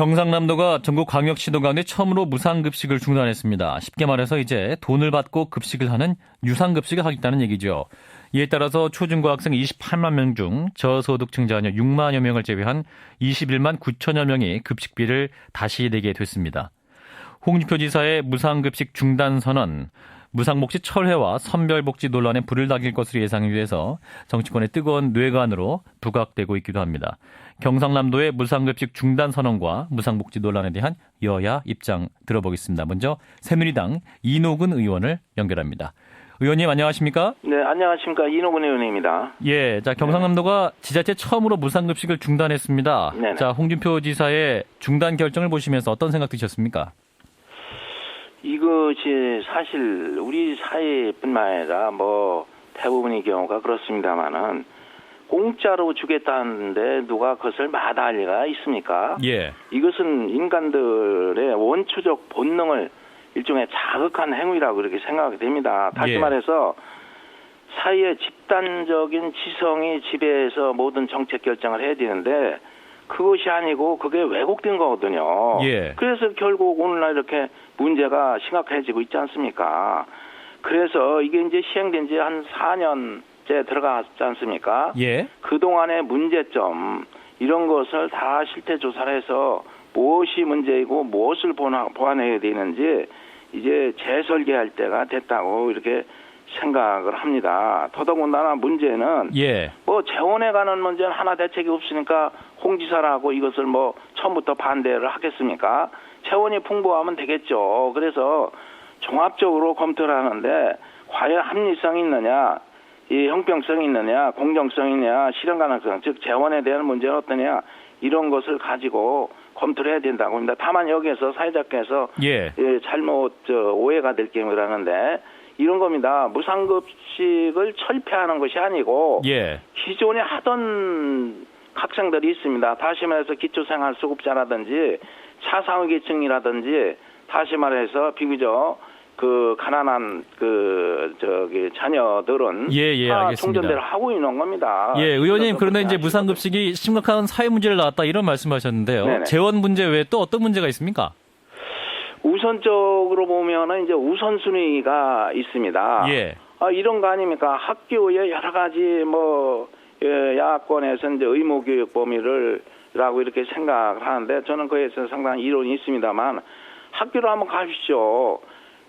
경상남도가 전국광역시도 가운데 처음으로 무상급식을 중단했습니다. 쉽게 말해서 이제 돈을 받고 급식을 하는 유상급식을 하겠다는 얘기죠. 이에 따라서 초중고학생 28만 명 중 저소득층 자녀 6만여 명을 제외한 21만 9천여 명이 급식비를 다시 내게 됐습니다. 홍준표 지사의 무상급식 중단 선언, 무상복지 철회와 선별복지 논란에 불을 다길 것으로 예상이 돼서 정치권의 뜨거운 뇌관으로 부각되고 있기도 합니다. 경상남도의 무상급식 중단 선언과 무상복지 논란에 대한 여야 입장 들어보겠습니다. 먼저 새누리당 이노근 의원을 연결합니다. 의원님 안녕하십니까? 네, 안녕하십니까. 이노근 의원입니다. 예, 자 경상남도가 지자체 처음으로 무상급식을 중단했습니다. 네네. 자 홍준표 지사의 중단 결정을 보시면서 어떤 생각 드셨습니까? 이것이 사실 우리 사회뿐만 아니라 대부분의 경우가 그렇습니다만은 공짜로 주겠다는데 누가 그것을 마다할 리가 있습니까? 예. 이것은 인간들의 원초적 본능을 일종의 자극한 행위라고 그렇게 생각이 됩니다. 다시 예. 말해서 사회의 집단적인 지성이 지배해서 모든 정책 결정을 해야 되는데 그것이 아니고 그게 왜곡된 거거든요. 예. 그래서 결국 오늘날 이렇게 문제가 심각해지고 있지 않습니까? 그래서 이게 이제 시행된 지 한 4년째 들어갔지 않습니까? 예. 그동안의 문제점 이런 것을 다 실태 조사를 해서 무엇이 문제이고 무엇을 보완해야 되는지 이제 재설계할 때가 됐다고 이렇게 생각을 합니다. 더더군다나 문제는 예. 재원에 관한 문제는 하나 대책이 없으니까 홍 지사라고 이것을 처음부터 반대를 하겠습니까? 재원이 풍부하면 되겠죠. 그래서 종합적으로 검토를 하는데 과연 합리성이 있느냐, 이 형평성이 있느냐, 공정성이 있느냐, 실현 가능성, 즉 재원에 대한 문제는 어떠냐 이런 것을 가지고 검토를 해야 된다고 합니다. 다만 여기에서 사회자께서 예. 잘못 오해가 될 경우라는데 이런 겁니다. 무상급식을 철폐하는 것이 아니고 예. 기존에 하던 학생들이 있습니다. 다시 말해서 기초생활수급자라든지 차상위계층이라든지 다시 말해서 비교적 가난한 자녀들은 예, 다 알겠습니다. 종전대로 하고 있는 겁니다. 예, 의원님 그런데 이제 무상급식이 심각한 사회 문제를 낳았다 이런 말씀하셨는데요. 네네. 재원 문제 외에 또 어떤 문제가 있습니까? 우선적으로 보면은 이제 우선순위가 있습니다. 예. 이런 거 아닙니까? 학교에 여러 가지 야권에서 이제 의무교육 범위를라고 이렇게 생각을 하는데 저는 그에 있어서 상당히 이론이 있습니다만 학교로 한번 가십시오.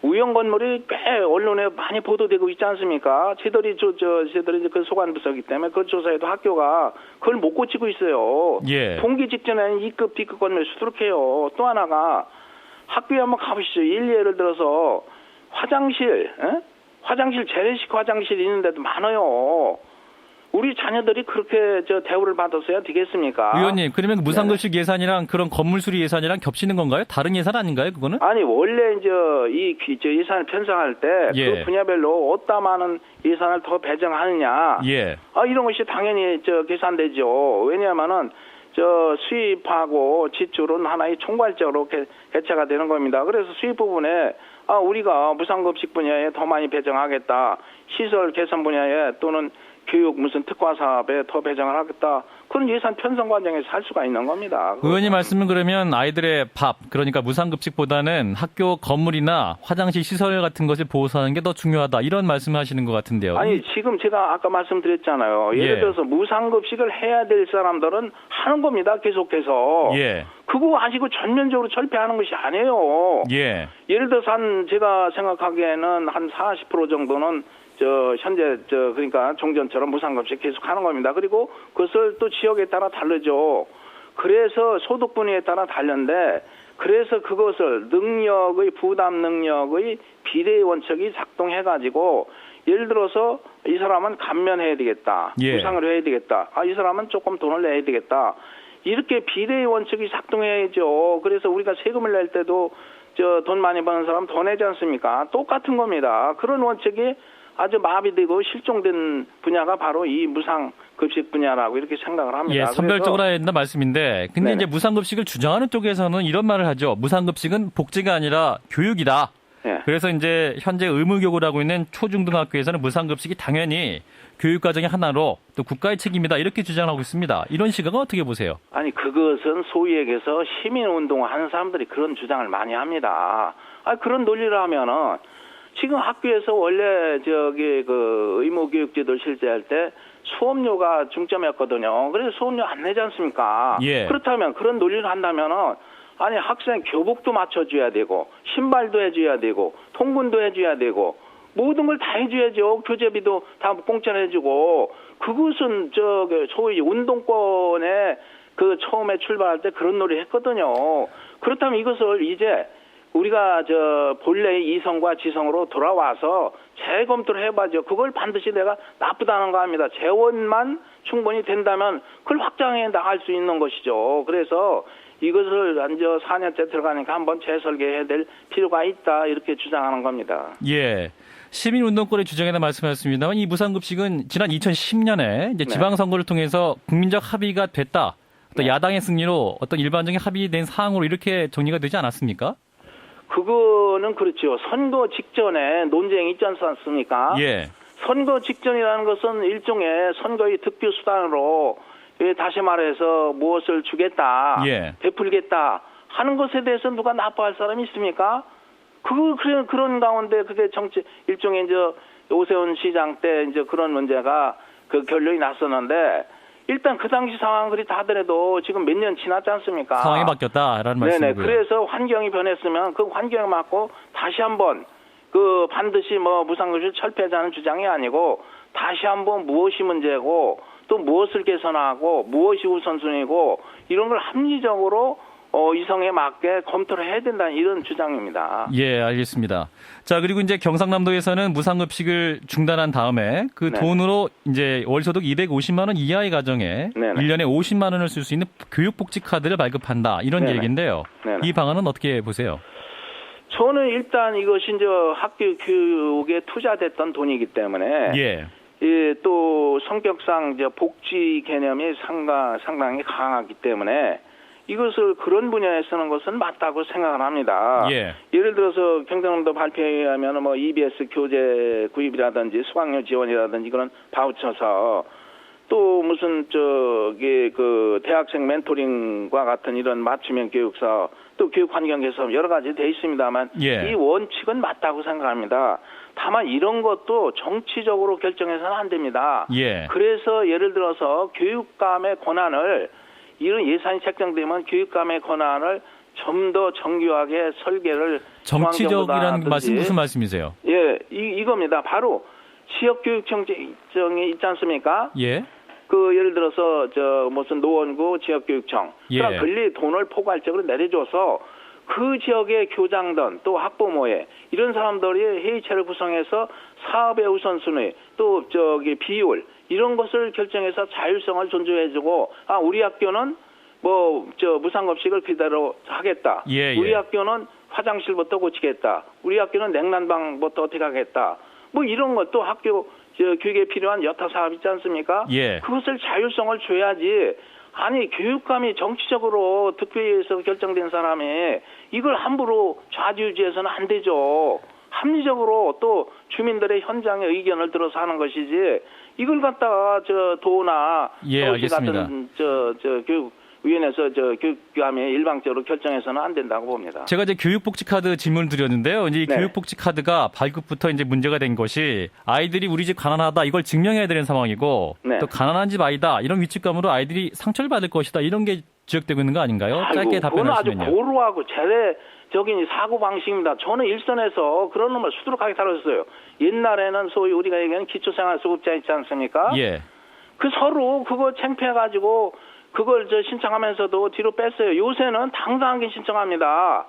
우영 건물이 꽤 언론에 많이 보도되고 있지 않습니까? 저희들이 이제 그 소관부서이기 때문에 그 조사에도 학교가 그걸 못 고치고 있어요. 예. 동기 직전에는 2급, B급 건물 수두룩해요. 또 하나가 학교에 한번 가보시죠. 예를 들어서 화장실 재래식 화장실이 있는데도 많아요. 우리 자녀들이 그렇게 대우를 받았어야 되겠습니까? 의원님, 그러면 무상급식 예산이랑 그런 건물 수리 예산이랑 겹치는 건가요? 다른 예산 아닌가요, 그거는? 아니, 원래 이제 이 예산을 편성할 때 그 분야별로 어디다 많은 예산을 더 배정하느냐. 예. 이런 것이 당연히 계산되죠. 왜냐하면은 수입하고 지출은 하나의 총괄적으로 개최가 되는 겁니다. 그래서 수입 부분에 우리가 무상급식 분야에 더 많이 배정하겠다. 시설 개선 분야에 또는 교육 무슨 특화 사업에 더 배정을 하겠다. 그런 예산 편성 과정에서 할 수가 있는 겁니다. 의원님 말씀은 그러면 아이들의 밥, 그러니까 무상급식보다는 학교 건물이나 화장실 시설 같은 것을 보호하는 게 더 중요하다. 이런 말씀을 하시는 것 같은데요. 아니, 지금 제가 아까 말씀드렸잖아요. 예를 들어서 무상급식을 해야 될 사람들은 하는 겁니다. 계속해서. 예. 그거 아시고 전면적으로 철폐하는 것이 아니에요. 예. 예를 들어서 제가 생각하기에는 한 40% 정도는 현재 그러니까 종전처럼 무상급식 계속 하는 겁니다. 그리고 그것을 또 지역에 따라 다르죠. 그래서 소득 분야에 따라 다른데 그래서 그것을 부담 능력의 비례 원칙이 작동해가지고 예를 들어서 이 사람은 감면해야 되겠다. 예. 무상을 해야 되겠다. 이 사람은 조금 돈을 내야 되겠다. 이렇게 비례 원칙이 작동해야죠. 그래서 우리가 세금을 낼 때도 돈 많이 버는 사람 더 내지 않습니까? 똑같은 겁니다. 그런 원칙이 아주 마비되고 실종된 분야가 바로 이 무상급식 분야라고 이렇게 생각을 합니다. 예, 선별적으로 해야 된다 말씀인데, 근데 네네. 이제 무상급식을 주장하는 쪽에서는 이런 말을 하죠. 무상급식은 복지가 아니라 교육이다. 예. 그래서 이제 현재 의무교육을 하고 있는 초중등학교에서는 무상급식이 당연히 교육과정의 하나로 또 국가의 책임이다 이렇게 주장하고 있습니다. 이런 시각은 어떻게 보세요? 아니 그것은 소위 얘기해서 시민운동을 하는 사람들이 그런 주장을 많이 합니다. 그런 논리를 하면은 지금 학교에서 원래 그 의무교육제도를 실시할 때 수업료가 중점이었거든요. 그래서 수업료 안 내지 않습니까? 예. 그렇다면 그런 논리를 한다면은 아니 학생 교복도 맞춰줘야 되고 신발도 해줘야 되고 통근도 해줘야 되고 모든 걸 다 해줘야죠. 교재비도 다 공짜로 해주고 그것은 소위 운동권에 그 처음에 출발할 때 그런 논리 했거든요. 그렇다면 이것을 이제 우리가 본래의 이성과 지성으로 돌아와서 재검토를 해봐죠. 그걸 반드시 내가 나쁘다는 거 합니다. 재원만 충분히 된다면 그걸 확장해 나갈 수 있는 것이죠. 그래서 이것을 4년째 들어가니까 한번 재설계해야 될 필요가 있다 이렇게 주장하는 겁니다. 예. 시민운동권의 주장에다 말씀하셨습니다만 이 무상급식은 지난 2010년에 이제 네. 지방선거를 통해서 국민적 합의가 됐다. 또 네. 야당의 승리로 어떤 일반적인 합의된 사항으로 이렇게 정리가 되지 않았습니까? 그거는 그렇죠. 선거 직전에 논쟁이 있지 않습니까? 예. 선거 직전이라는 것은 일종의 선거의 득표 수단으로 다시 말해서 무엇을 주겠다, 예. 베풀겠다 하는 것에 대해서 누가 나빠할 사람이 있습니까? 그런 가운데 그게 일종의 오세훈 시장 때 그런 문제가 그 결론이 났었는데 일단 그 당시 상황 그리 하더라도 지금 몇 년 지났지 않습니까? 상황이 바뀌었다라는 네네. 말씀이고요. 그래서 환경이 변했으면 그 환경에 맞고 다시 한번 반드시 무상급식을 철폐하자는 주장이 아니고 다시 한번 무엇이 문제고 또 무엇을 개선하고 무엇이 우선순위고 이런 걸 합리적으로 이성에 맞게 검토를 해야 된다는 이런 주장입니다. 예, 알겠습니다. 자, 그리고 이제 경상남도에서는 무상급식을 중단한 다음에 그 네. 돈으로 이제 월소득 250만 원 이하의 가정에 네네. 1년에 50만 원을 쓸 수 있는 교육복지 카드를 발급한다. 이런 네네. 얘기인데요. 네네. 이 방안은 어떻게 보세요? 저는 일단 이것이 학교 교육에 투자됐던 돈이기 때문에 예. 또 성격상 복지 개념이 상당히 강하기 때문에 이것을 그런 분야에 쓰는 것은 맞다고 생각을 합니다. 예. 예를 들어서 경상남도 발표에 의하면 EBS 교재 구입이라든지 수강료 지원이라든지 그런 바우처서 또 무슨 대학생 멘토링과 같은 이런 맞춤형 교육사 또 교육 환경 개선 여러 가지 돼 있습니다만 예. 이 원칙은 맞다고 생각합니다. 다만 이런 것도 정치적으로 결정해서는 안 됩니다. 예. 그래서 예를 들어서 교육감의 권한을 이런 예산이 책정되면 교육감의 권한을 좀 더 정교하게 설계를 정치적이라는 말씀 무슨 말씀이세요? 예, 이겁니다. 바로 지역교육청이 있지 않습니까? 예. 예를 들어서 무슨 노원구 지역교육청 그런 권리 돈을 포괄적으로 내려줘서 그 지역의 교장단 또 학부모회 이런 사람들이 회의체를 구성해서 사업의 우선순위 또 비율 이런 것을 결정해서 자율성을 존중해주고 우리 학교는 무상급식을 그대로 하겠다. 예. 우리 학교는 화장실부터 고치겠다. 우리 학교는 냉난방부터 어떻게 하겠다. 이런 것도 학교 교육에 필요한 여타 사업 있지 않습니까? 예. 그것을 자율성을 줘야지. 아니 교육감이 정치적으로 득표에서 결정된 사람이 이걸 함부로 좌지우지해서는 안 되죠. 합리적으로 또 주민들의 현장의 의견을 들어서 하는 것이지 이걸 갖다가 도나 예, 알겠습니다. 같은 교육위원회에서 교육감이 일방적으로 결정해서는 안 된다고 봅니다. 제가 이제 교육복지 카드 질문을 드렸는데요. 이제 이 네. 교육복지 카드가 발급부터 이제 문제가 된 것이 아이들이 우리 집 가난하다 이걸 증명해야 되는 상황이고 네. 또 가난한 집 아이다 이런 위축감으로 아이들이 상처를 받을 것이다 이런 게 지적되고 있는 거 아닌가요? 짧게 그건 아주 답변하시면요. 고루하고 제대적인 사고 방식입니다. 저는 일선에서 그런 놈을 수두룩하게 다뤘어요. 옛날에는 소위 우리가 얘기하는 기초생활수급자 있지 않습니까? 예. 서로 그거 창피해가지고 그걸 신청하면서도 뒤로 뺐어요. 요새는 당당하게 신청합니다.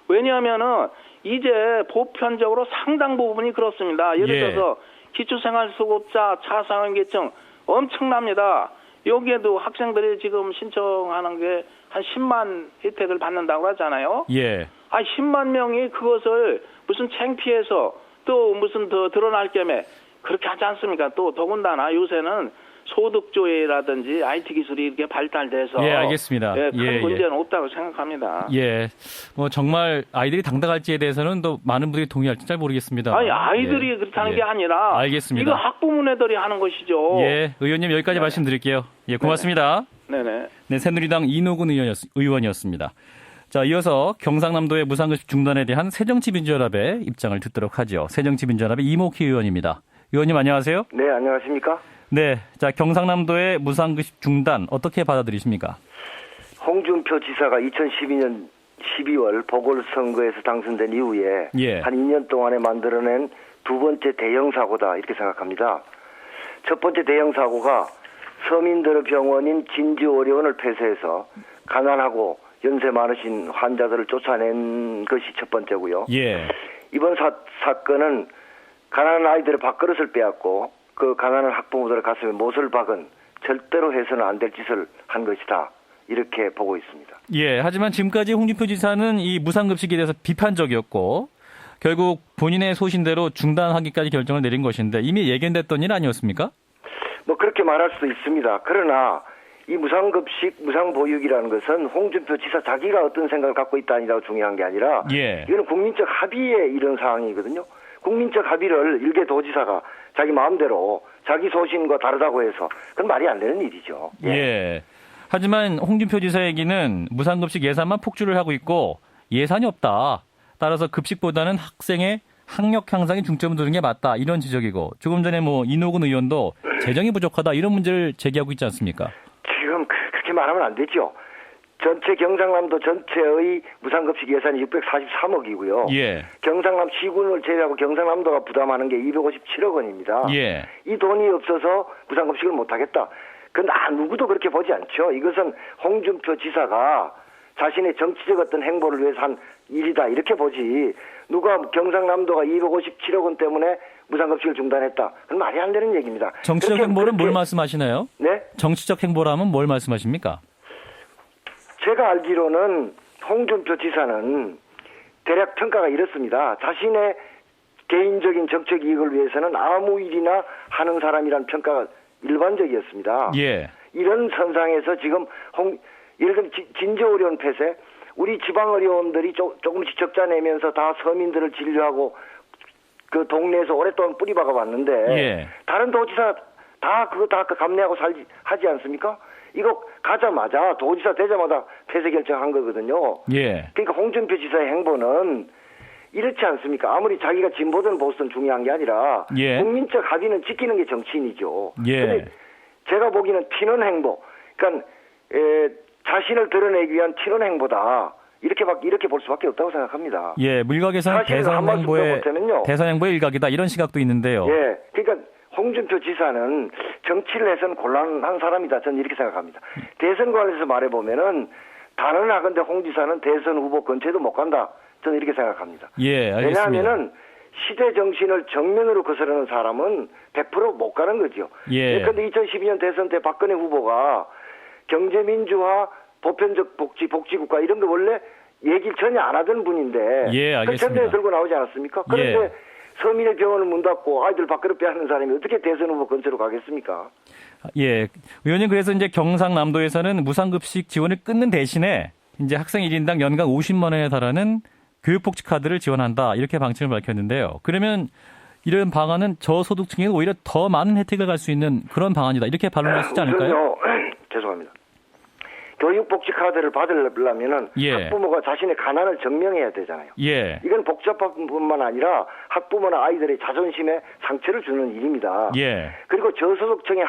왜냐하면은 이제 보편적으로 상당 부분이 그렇습니다. 예를 들어서 기초생활수급자 차상위계층 엄청납니다. 여기에도 학생들이 지금 신청하는 게 한 10만 혜택을 받는다고 하잖아요. 예. 10만 명이 그것을 무슨 창피해서 또 무슨 더 드러날 겸에 그렇게 하지 않습니까? 또 더군다나 요새는 소득조회라든지 IT 기술이 이렇게 발달돼서 예, 알겠습니다. 큰 예, 문제는 없다고 생각합니다. 예, 뭐 정말 아이들이 당당할지에 대해서는 또 많은 분들이 동의할지 잘 모르겠습니다. 아니 아이들이 예, 그렇다는 예. 게 아니라 알겠습니다. 이거 학부모네들이 하는 것이죠. 예, 의원님 여기까지 말씀드릴게요. 예, 고맙습니다. 네네. 네, 새누리당 이노근 의원이었습니다. 자, 이어서 경상남도의 무상급식 중단에 대한 새정치민주연합의 입장을 듣도록 하죠. 새정치민주연합의 이목희 의원입니다. 의원님 안녕하세요. 네, 안녕하십니까? 네, 자 경상남도의 무상급식 중단 어떻게 받아들이십니까? 홍준표 지사가 2012년 12월 보궐선거에서 당선된 이후에 예. 한 2년 동안에 만들어낸 두 번째 대형 사고다 이렇게 생각합니다. 첫 번째 대형 사고가 서민들의 병원인 진주의료원을 폐쇄해서 가난하고 연세 많으신 환자들을 쫓아낸 것이 첫 번째고요. 예. 이번 사건은 가난한 아이들의 밥그릇을 빼앗고 그 가난한 학부모들의 가슴에 못을 박은 절대로 해서는 안 될 짓을 한 것이다. 이렇게 보고 있습니다. 예, 하지만 지금까지 홍준표 지사는 이 무상급식에 대해서 비판적이었고 결국 본인의 소신대로 중단하기까지 결정을 내린 것인데 이미 예견됐던 일 아니었습니까? 뭐 그렇게 말할 수도 있습니다. 그러나 이 무상급식, 무상보육이라는 것은 홍준표 지사 자기가 어떤 생각을 갖고 있다 아니라고 중요한 게 아니라 예. 이거는 국민적 합의에 이런 사항이거든요. 국민적 합의를 일개 도지사가 자기 마음대로 자기 소신과 다르다고 해서 그건 말이 안 되는 일이죠. 예. 하지만 홍준표 지사 얘기는 무상급식 예산만 폭주를 하고 있고 예산이 없다. 따라서 급식보다는 학생의 학력 향상에 중점을 두는 게 맞다. 이런 지적이고 조금 전에 뭐 이노근 의원도 재정이 부족하다. 이런 문제를 제기하고 있지 않습니까? 지금 그렇게 말하면 안 되죠. 전체 경상남도 전체의 무상급식 예산이 643억이고요. 예. 경상남 시군을 제외하고 경상남도가 부담하는 게 257억 원입니다. 예. 이 돈이 없어서 무상급식을 못하겠다. 그건 누구도 그렇게 보지 않죠. 이것은 홍준표 지사가 자신의 정치적 어떤 행보를 위해서 한 일이다 이렇게 보지. 누가 경상남도가 257억 원 때문에 무상급식을 중단했다. 그건 말이 안 되는 얘기입니다. 정치적 행보는 뭘 말씀하시나요? 네? 정치적 행보라면 뭘 말씀하십니까? 제가 알기로는 홍준표 지사는 대략 평가가 이렇습니다. 자신의 개인적인 정책 이익을 위해서는 아무 일이나 하는 사람이라는 평가가 일반적이었습니다. 예. 이런 선상에서 지금 예를 들면 진저의료원 폐쇄, 우리 지방의료원들이 조금씩 적자 내면서 다 서민들을 진료하고 그 동네에서 오랫동안 뿌리박아 왔는데 예. 다른 도지사 다 그거 다 감내하고 하지 않습니까? 이거 가자마자 도지사 되자마자 폐쇄 결정한 거거든요. 예. 그러니까 홍준표 지사의 행보는 이렇지 않습니까? 아무리 자기가 진보든 보수든 중요한 게 아니라 예. 국민적 합의는 지키는 게 정치인이죠. 예. 근데 제가 보기에는 튀는 행보, 그러니까 자신을 드러내기 위한 튀는 행보다 이렇게 볼 수밖에 없다고 생각합니다. 예, 물각에서는 사실은 한 말씀 더 못하면요. 대선 행보의 일각이다 이런 시각도 있는데요. 예, 그러니까 홍준표 지사는 정치를 해서는 곤란한 사람이다. 저는 이렇게 생각합니다. 대선 관련해서 말해보면은 단언하건대 홍 지사는 대선 후보 근처에도 못 간다. 저는 이렇게 생각합니다. 예, 알겠습니다. 왜냐하면은 시대 정신을 정면으로 거스르는 사람은 100% 못 가는 거죠. 예. 그런데 2012년 대선 때 박근혜 후보가 경제민주화, 보편적 복지국가 이런 거 원래 얘기를 전혀 안 하던 분인데 예, 알겠습니다. 그 전에 들고 나오지 않았습니까? 그런데 예. 서민의 병원을 문 닫고 아이들 밥그릇 빼앗는 사람이 어떻게 대선 후보 근처로 가겠습니까? 예. 의원님 그래서 이제 경상남도에서는 무상급식 지원을 끊는 대신에 이제 학생 1인당 연간 50만 원에 달하는 교육복지 카드를 지원한다. 이렇게 방침을 밝혔는데요. 그러면 이런 방안은 저소득층에는 오히려 더 많은 혜택을 갈 수 있는 그런 방안이다. 이렇게 반론할 수 있지 않을까요? 죄송합니다. 교육복지 카드를 받으려면은 예. 학부모가 자신의 가난을 증명해야 되잖아요. 예. 이건 복잡한 뿐만 아니라 학부모나 아이들의 자존심에 상처를 주는 일입니다. 예. 그리고 저소득층에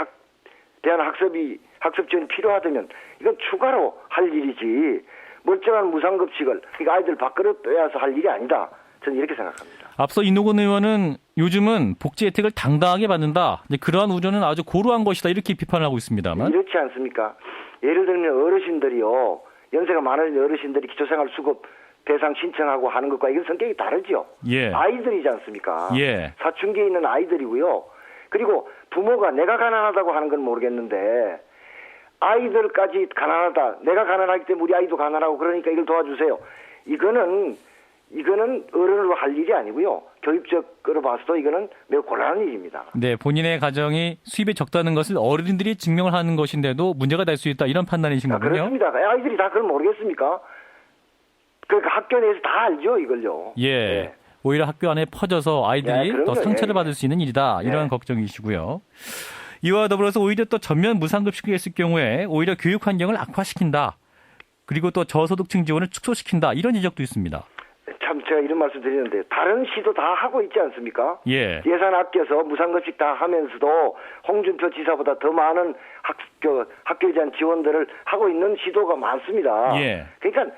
대한 학습 지원이 필요하다면 이건 추가로 할 일이지 멀쩡한 무상급식을 그러니까 아이들 밥그릇 빼앗아 할 일이 아니다. 저는 이렇게 생각합니다. 앞서 이노근 의원은 요즘은 복지 혜택을 당당하게 받는다. 이제 그러한 우려는 아주 고루한 것이다. 이렇게 비판을 하고 있습니다만. 이렇지 않습니까? 예를 들면 어르신들이요. 연세가 많은 어르신들이 기초생활수급 대상 신청하고 하는 것과 이건 성격이 다르죠. 예. 아이들이지 않습니까? 예. 사춘기에 있는 아이들이고요. 그리고 부모가 내가 가난하다고 하는 건 모르겠는데 아이들까지 가난하다. 내가 가난하기 때문에 우리 아이도 가난하고 그러니까 이걸 도와주세요. 이거는 이거는 어른으로 할 일이 아니고요. 교육적으로 봐서도 이거는 매우 곤란한 일입니다. 네, 본인의 가정이 수입이 적다는 것을 어른들이 증명을 하는 것인데도 문제가 될 수 있다 이런 판단이신 거군요. 그렇습니다. 아이들이 다 그걸 모르겠습니까? 그러니까 학교 내에서 다 알죠, 이걸요. 예. 네. 오히려 학교 안에 퍼져서 아이들이 그럼요. 더 상처를 예. 받을 수 있는 일이다. 이런 예. 걱정이시고요. 이와 더불어서 오히려 또 전면 무상급식이 있을 경우에 오히려 교육 환경을 악화시킨다. 그리고 또 저소득층 지원을 축소시킨다. 이런 지적도 있습니다. 참 제가 이런 말씀 드리는데 다른 시도 다 하고 있지 않습니까? 예. 예산 아껴서 무상급식 다 하면서도 홍준표 지사보다 더 많은 학교에 대한 지원들을 하고 있는 시도가 많습니다. 예. 그러니까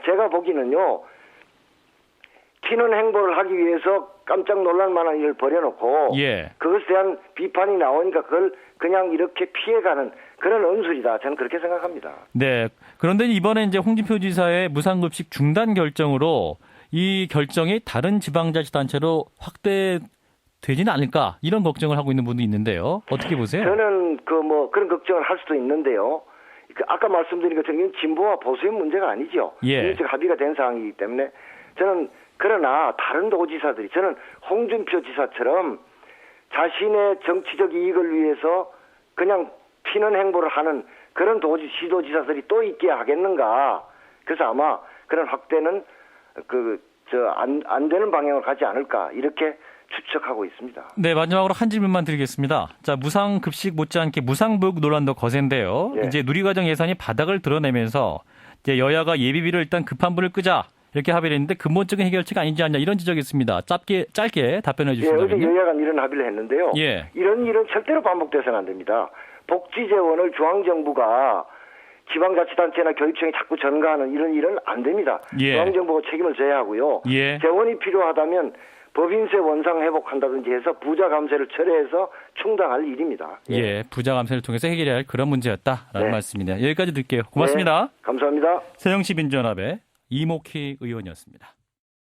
제가 보기는요. 튀는 행보를 하기 위해서 깜짝 놀랄 만한 일을 벌여놓고 예. 그것에 대한 비판이 나오니까 그걸 그냥 이렇게 피해가는 그런 언술이다. 저는 그렇게 생각합니다. 네. 그런데 이번에 이제 홍준표 지사의 무상급식 중단 결정으로 이 결정이 다른 지방자치단체로 확대되지는 않을까 이런 걱정을 하고 있는 분도 있는데요. 어떻게 보세요? 저는 그런 걱정을 할 수도 있는데요. 아까 말씀드린 것처럼 이건 진보와 보수의 문제가 아니죠. 예. 민주적 합의가 된 상황이기 때문에 저는 그러나 다른 도지사들이 저는 홍준표 지사처럼 자신의 정치적 이익을 위해서 그냥 튀는 행보를 하는 그런 시도지사들이 또 있게 하겠는가. 그래서 아마 그런 확대는 안 되는 방향으로 가지 않을까 이렇게 추측하고 있습니다. 네, 마지막으로 한 질문만 드리겠습니다. 자, 무상급식 못지않게 무상교육 논란도 거센데요. 예. 이제 누리과정 예산이 바닥을 드러내면서 이제 여야가 예비비를 일단 급한 불을 끄자 이렇게 합의를 했는데 근본적인 해결책이 아니지 않냐 이런 지적이 있습니다. 짧게 답변해 어제 주신다면요. 여야가 이런 합의를 했는데요. 예. 이런 일은 절대로 반복돼서는 안 됩니다. 복지재원을 중앙정부가 지방자치단체나 교육청이 자꾸 전가하는 이런 일은 안 됩니다. 예. 중앙정부가 책임을 져야 하고요. 예. 재원이 필요하다면 법인세 원상 회복한다든지 해서 부자 감세를 철회해서 충당할 일입니다. 예, 부자 감세를 통해서 해결해야 할 그런 문제였다라는 네. 말씀이네요. 여기까지 드릴게요. 고맙습니다. 네, 감사합니다. 새정치민주연합의 이목희 의원이었습니다.